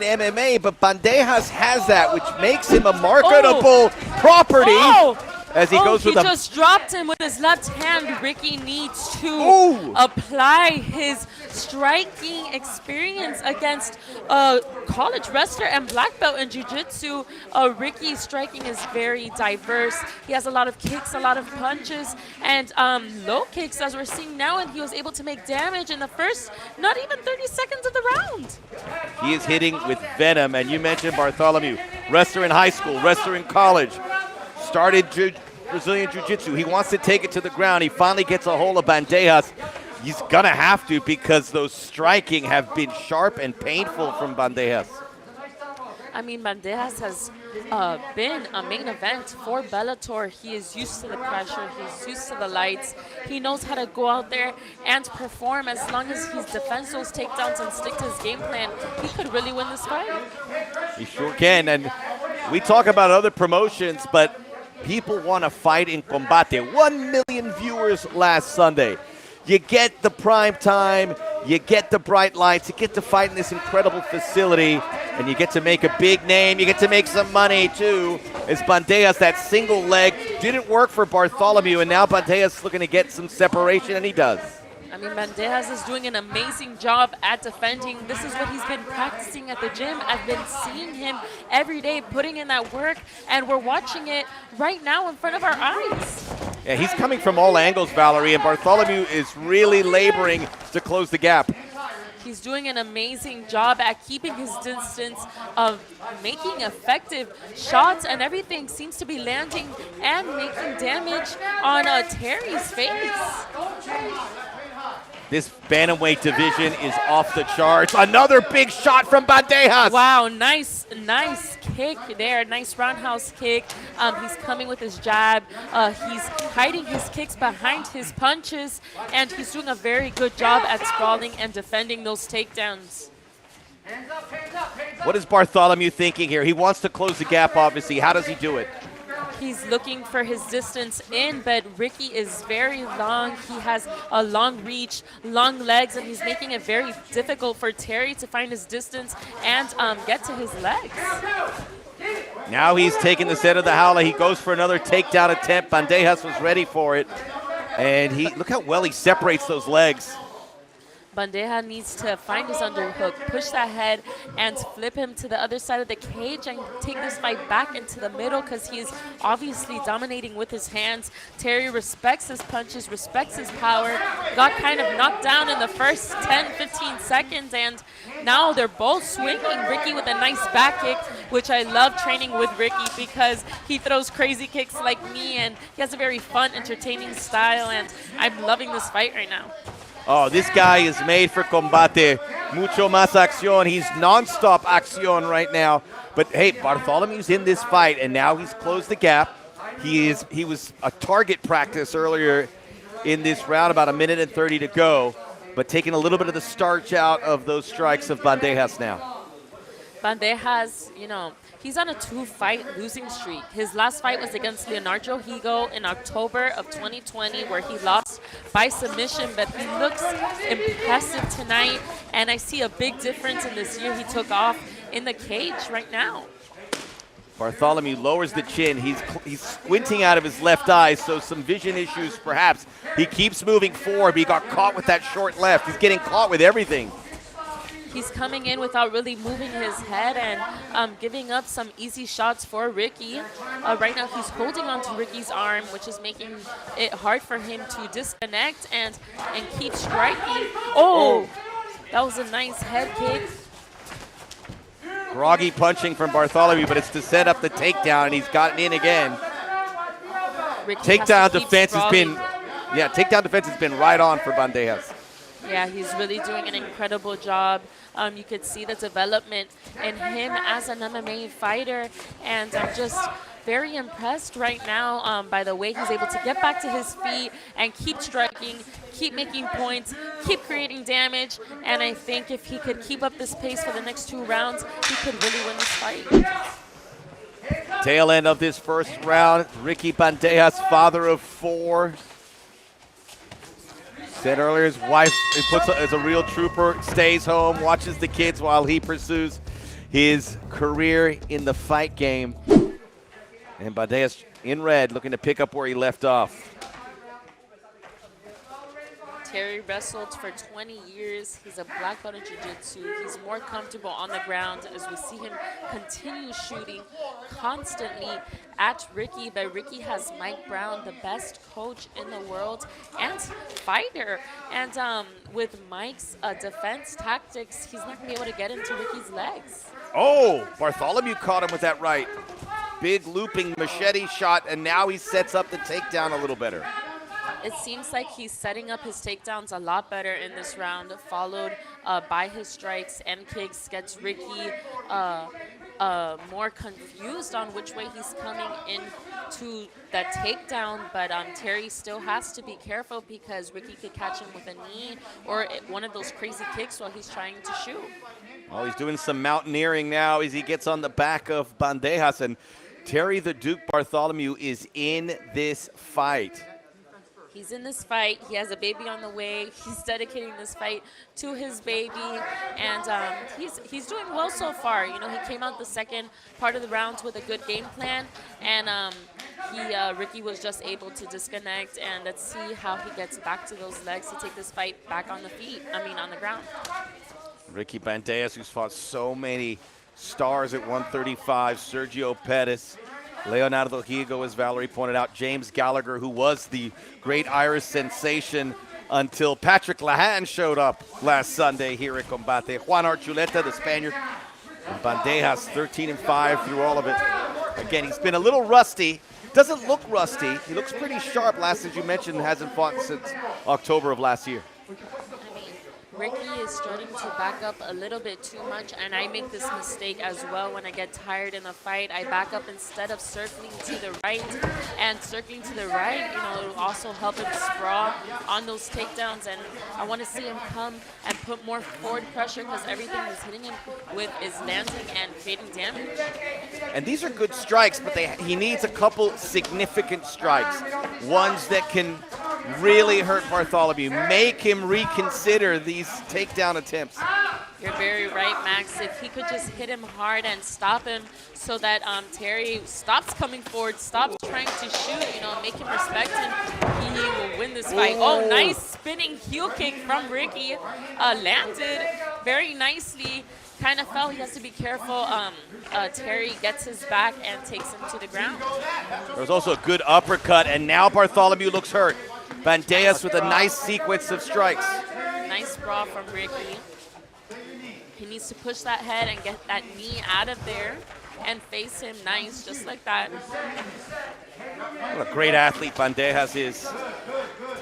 MMA, but Bandejas has that, which makes him a marketable property. As he goes with he just dropped him with his left hand. Ricky needs to apply his striking experience against a college wrestler and black belt in jiu-jitsu. Ricky's striking is very diverse. He has a lot of kicks, a lot of punches, and low kicks, as we're seeing now, and he was able to make damage in the first not even 30 seconds of the round. He is hitting with venom, and you mentioned Bartholomew, wrestler in high school, wrestler in college. Started Brazilian Jiu-Jitsu. He wants to take it to the ground. He finally gets a hold of Bandejas. He's going to have to because those striking have been sharp and painful from Bandejas. I mean, Bandejas has been a main event for Bellator. He is used to the pressure. He's used to the lights. He knows how to go out there and perform. As long as he defends those takedowns and stick to his game plan, he could really win this fight. He sure can. And we talk about other promotions, but people want to fight in Combate. 1 million viewers last Sunday. You get the prime time, you get the bright lights, you get to fight in this incredible facility, and you get to make a big name, you get to make some money too. As Bandejas, that single leg didn't work for Bartholomew, and now Bandejas looking to get some separation, and he does. I mean, Bandejas is doing an amazing job at defending. This is what he's been practicing at the gym. I've been seeing him every day putting in that work, and we're watching it right now in front of our eyes. Yeah, he's coming from all angles, Valerie, and Bartholomew is really laboring to close the gap. He's doing an amazing job at keeping his distance, of making effective shots, and everything seems to be landing and making damage on Terry's face. This bantamweight division is off the charts. Another big shot from Bandejas. Wow, nice kick there. Nice roundhouse kick. He's coming with his jab. He's hiding his kicks behind his punches, and he's doing a very good job at sprawling and defending those takedowns. What is Bartholomew thinking here? He wants to close the gap, obviously. How does he do it? He's looking for his distance in, but Ricky is very long. He has a long reach, long legs, and he's making it very difficult for Terry to find his distance and get to his legs. Now he's taking the set of the howler. He goes for another takedown attempt. Bandejas was ready for it. And look how well he separates those legs. Bandeja needs to find his underhook, push that head, and flip him to the other side of the cage and take this fight back into the middle, because he is obviously dominating with his hands. Terry respects his punches, respects his power, got kind of knocked down in the first 10-15 seconds, and now they're both swinging. Ricky with a nice back kick, which I love training with Ricky because he throws crazy kicks like me, and he has a very fun, entertaining style, and I'm loving this fight right now. Oh, this guy is made for combate. Mucho más acción. He's non-stop acción right now. But hey, Bartholomew's in this fight, and now he's closed the gap. He was a target practice earlier in this round, about 1:30 to go, but taking a little bit of the starch out of those strikes of Bandejas now. Bandejas, he's on a 2-fight losing streak. His last fight was against Leonardo Higo in October of 2020, where he lost by submission, but he looks impressive tonight, and I see a big difference in this year he took off in the cage right now. Bartholomew lowers the chin. He's squinting out of his left eye, so some vision issues perhaps. He keeps moving forward, but he got caught with that short left. He's getting caught with everything. He's coming in without really moving his head and giving up some easy shots for Ricky. Right now he's holding on to Ricky's arm, which is making it hard for him to disconnect and keep striking. Oh, that was a nice head kick. Groggy punching from Bartholomew, but it's to set up the takedown, and he's gotten in again. Takedown defense has been right on for Bandejas. Yeah, he's really doing an incredible job. You could see the development in him as an MMA fighter, and I'm just very impressed right now by the way he's able to get back to his feet and keep striking, keep making points, keep creating damage, and I think if he could keep up this pace for the next 2 rounds, he could really win this fight. Tail end of this first round, Ricky Bandejas, father of 4. Said earlier, his wife is a real trooper, stays home, watches the kids while he pursues his career in the fight game. And Bandejas in red, looking to pick up where he left off. Terry wrestled for 20 years. He's a black belt in jiu-jitsu. He's more comfortable on the ground as we see him continue shooting constantly at Ricky. But Ricky has Mike Brown, the best coach in the world and fighter. And with Mike's defense tactics, he's not going to be able to get into Ricky's legs. Oh, Bartholomew caught him with that right. Big looping machete shot, and now he sets up the takedown a little better. It seems like he's setting up his takedowns a lot better in this round, followed by his strikes and kicks, gets Ricky more confused on which way he's coming into that takedown, but Terry still has to be careful because Ricky could catch him with a knee or one of those crazy kicks while he's trying to shoot. Oh, he's doing some mountaineering now as he gets on the back of Bandejas, and Terry the Duke Bartholomew is in this fight. He's in this fight. He has a baby on the way. He's dedicating this fight to his baby, and he's doing well so far. You know, he came out the second part of the round with a good game plan, and Ricky was just able to disconnect. And let's see how he gets back to those legs to take this fight back on the feet. On the ground. Ricky Bandejas, who's fought so many stars at 135, Sergio Pettis, Leonardo Higo, as Valerie pointed out, James Gallagher, who was the great Irish sensation until Patrick Lahan showed up last Sunday here at Combate. Juan Archuleta, the Spaniard, and Bandejas 13-5 through all of it. Again, he's been a little rusty. Doesn't look rusty. He looks pretty sharp. Last, as you mentioned, hasn't fought since October of last year. Ricky is starting to back up a little bit too much, and I make this mistake as well when I get tired in a fight. I back up instead of circling to the right, and circling to the right, you know, it'll also help him sprawl on those takedowns, and I want to see him come and put more forward pressure because everything he's hitting him with is landing and creating damage. And these are good strikes, but he needs a couple significant strikes, ones that can really hurt Bartholomew, make him reconsider these takedown attempts. You're very right, Max. If he could just hit him hard and stop him so that Terry stops coming forward, stops trying to shoot, you know, make him respect him, he will win this fight. Oh, nice spinning heel kick from Ricky. Landed very nicely. Kind of fell. He has to be careful. Terry gets his back and takes him to the ground. There was also a good uppercut, and now Bartholomew looks hurt. Bandejas with a nice sequence of strikes. Nice sprawl from Ricky. He needs to push that head and get that knee out of there and face him nice, just like that. What a great athlete Bandejas is.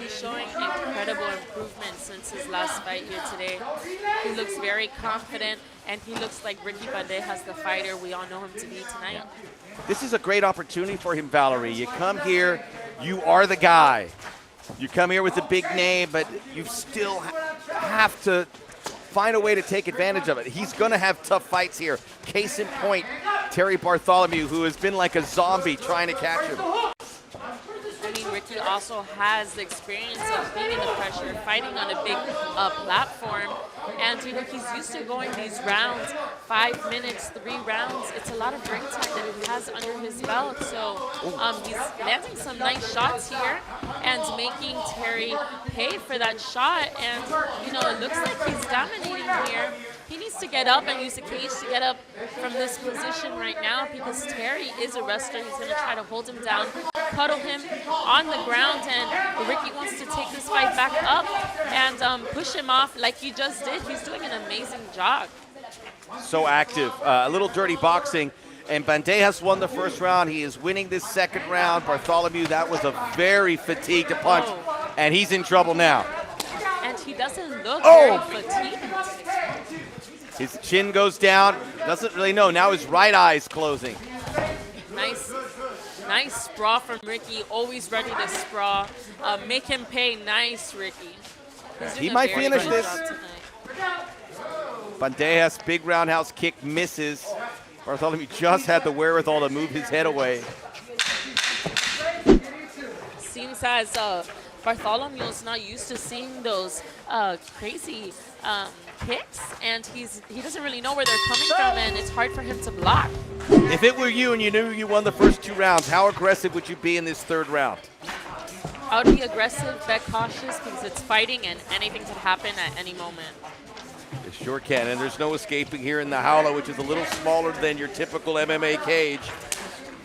He's showing incredible improvement since his last fight here today. He looks very confident, and he looks like Ricky Bandejas, the fighter we all know him to be tonight. This is a great opportunity for him, Valerie. You come here, you are the guy. You come here with a big name, but you still have to find a way to take advantage of it. He's going to have tough fights here. Case in point, Terry Bartholomew, who has been like a zombie trying to catch him. I mean, Ricky also has the experience of being in the pressure, fighting on a big platform, and you know he's used to going these rounds, 5 minutes, 3 rounds. It's a lot of ring time that he has under his belt. So he's landing some nice shots here and making Terry pay for that shot. And you know it looks like he's dominating here. He needs to get up and use the cage to get up from this position right now because Terry is a wrestler. He's going to try to hold him down, cuddle him on the ground, and Ricky wants to take this fight back up and push him off like he just did. He's doing an amazing job. So active. A little dirty boxing. And Bandejas won the first round. He is winning this second round. Bartholomew, that was a very fatigued punch, and he's in trouble now. And he doesn't look very fatigued. His chin goes down. Doesn't really know. Now his right eye is closing. Nice sprawl from Ricky. Always ready to sprawl. Make him pay. Nice, Ricky. He might finish this. Bandejas, big roundhouse kick misses. Bartholomew just had the wherewithal to move his head away. Seems as Bartholomew's not used to seeing those crazy kicks, and he doesn't really know where they're coming from, and it's hard for him to block. If it were you and you knew you won the first 2 rounds, how aggressive would you be in this 3rd round? I would be aggressive, but cautious, because it's fighting and anything could happen at any moment. It sure can, and there's no escaping here in the Jaula, which is a little smaller than your typical MMA cage.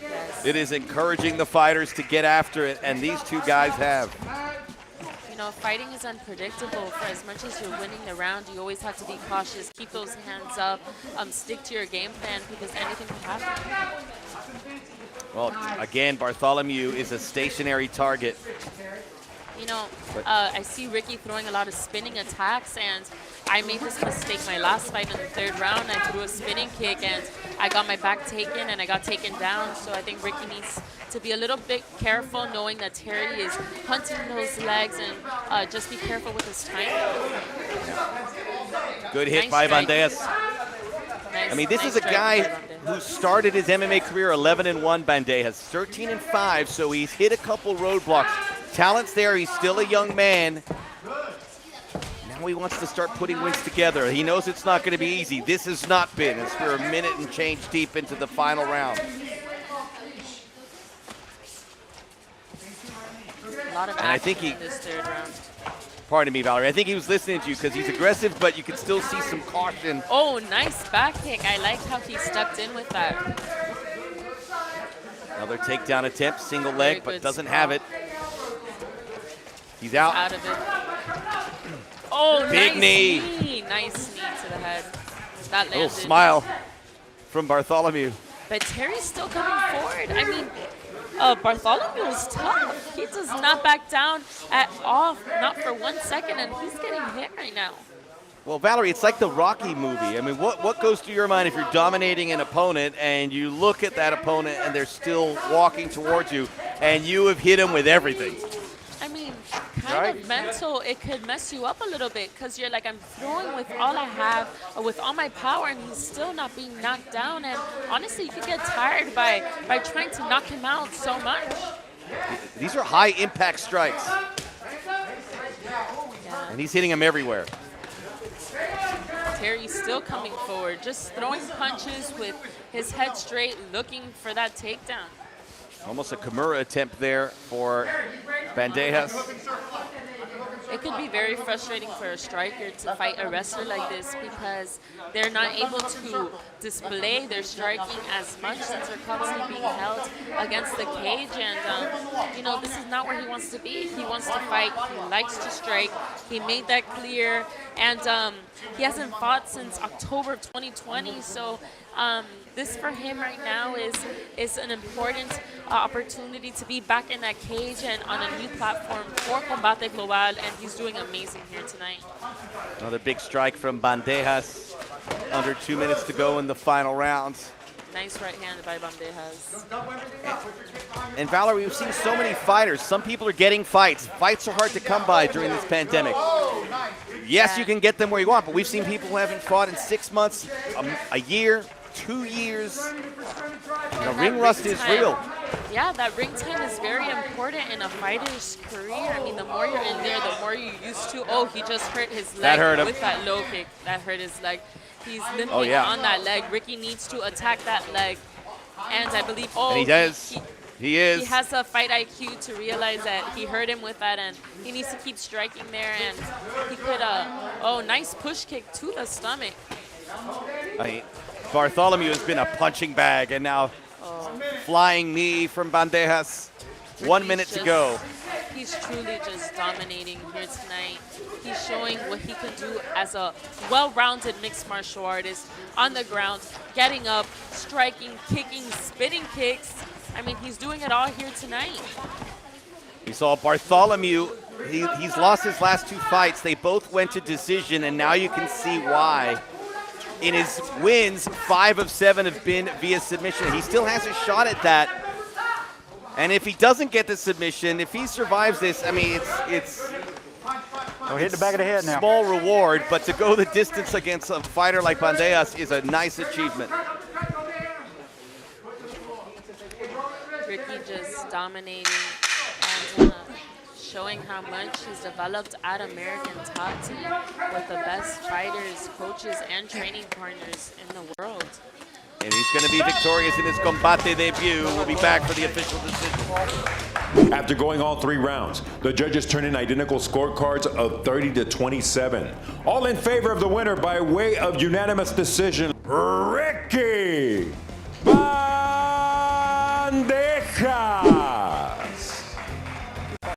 Yes. It is encouraging the fighters to get after it, and these 2 guys have. You know, fighting is unpredictable. For as much as you're winning the round, you always have to be cautious, keep those hands up, stick to your game plan, because anything could happen. Well, again, Bartholomew is a stationary target. You know, I see Ricky throwing a lot of spinning attacks, and I made this mistake my last fight in the 3rd round. I threw a spinning kick, and I got my back taken, and I got taken down. So I think Ricky needs to be a little bit careful, knowing that Terry is hunting those legs, and just be careful with his timing. Good hit Nice by strike. Bandejas. Nice, I mean, this nice is a strike guy by Bandejas. who started his MMA career 11-1, Bandejas, 13-5, so he's hit a couple roadblocks. Talent's there, he's still a young man. Now he wants to start putting wins together. He knows it's not going to be easy. This has not been, as we're a minute and change deep into the final round. A lot of And I action think in this 3rd round. Pardon me, Valerie, I think he was listening to you because he's aggressive, but you can still see some caution. Oh, nice back kick. I like how he stepped in with that. Another takedown attempt, single Very leg, but good doesn't spot. have it. He's out. Out of it. Oh, Big nice knee. Nice knee to the head. That landed. Little smile from Bartholomew. But Terry's still coming forward. I mean, Bartholomew is tough. He does not back down at all, not for 1 second, and he's getting hit right now. Well, Valerie, it's like the Rocky movie. I mean, what goes through your mind if you're dominating an opponent and you look at that opponent and they're still walking towards you and you have hit him with everything? I mean, kind of mental. It could mess you up a little bit because you're like, I'm throwing with all I have, with all my power, and he's still not being knocked down. And honestly, you could get tired by trying to knock him out so much. These are high impact strikes. Yeah. And he's hitting them everywhere. Terry's still coming forward, just throwing punches with his head straight, looking for that takedown. Almost a Kimura attempt there for Bandejas. It could be very frustrating for a striker to fight a wrestler like this because they're not able to display their striking as much since they're constantly being held against the cage. And, you know, this is not where he wants to be. He wants to fight. He likes to strike. He made that clear. And he hasn't fought since October of 2020. So this for him right now is an important opportunity to be back in that cage and on a new platform for Combate Global, and he's doing amazing here tonight. Another big strike from Bandejas. Under 2 minutes to go in the final round. Nice right hand by Bandejas. And Valerie, we've seen so many fighters. Some people are getting fights. Fights are hard to come by during this pandemic. Yes, you can get them where you want, but we've seen people who haven't fought in 6 months, a year, 2 years. The ring rust is real. Yeah, that ring time is very important in a fighter's career. I mean, the more you're in there, the more you're used to. Oh, he just hurt his leg with that low kick. That hurt his leg. He's limping on that leg. Ricky needs to attack that leg. And I believe, and he does. He is. He has a fight IQ to realize that he hurt him with that, and he needs to keep striking there. And he could, nice push kick to the stomach. I mean, Bartholomew has been a punching bag, and now flying knee from Bandejas. 1 minute to go. He's truly just dominating here tonight. He's showing what he can do as a well-rounded mixed martial artist on the ground, getting up, striking, kicking, spinning kicks. I mean, he's doing it all here tonight. We saw Bartholomew. He's lost his last 2 fights. They both went to decision, and now you can see why. In his wins, 5 of 7 have been via submission. He still has a shot at that. And if he doesn't get the submission, if he survives this, I mean, it's hit the back of the head now. Small reward, but to go the distance against a fighter like Bandejas is a nice achievement. Ricky just dominating and showing how much he's developed at American Top Team with the best fighters, coaches, and training partners in the world. And he's going to be victorious in his combate debut. We'll be back for the official decision. After going all 3 rounds, the judges turn in identical scorecards of 30-27. All in favor of the winner by way of unanimous decision, Ricky.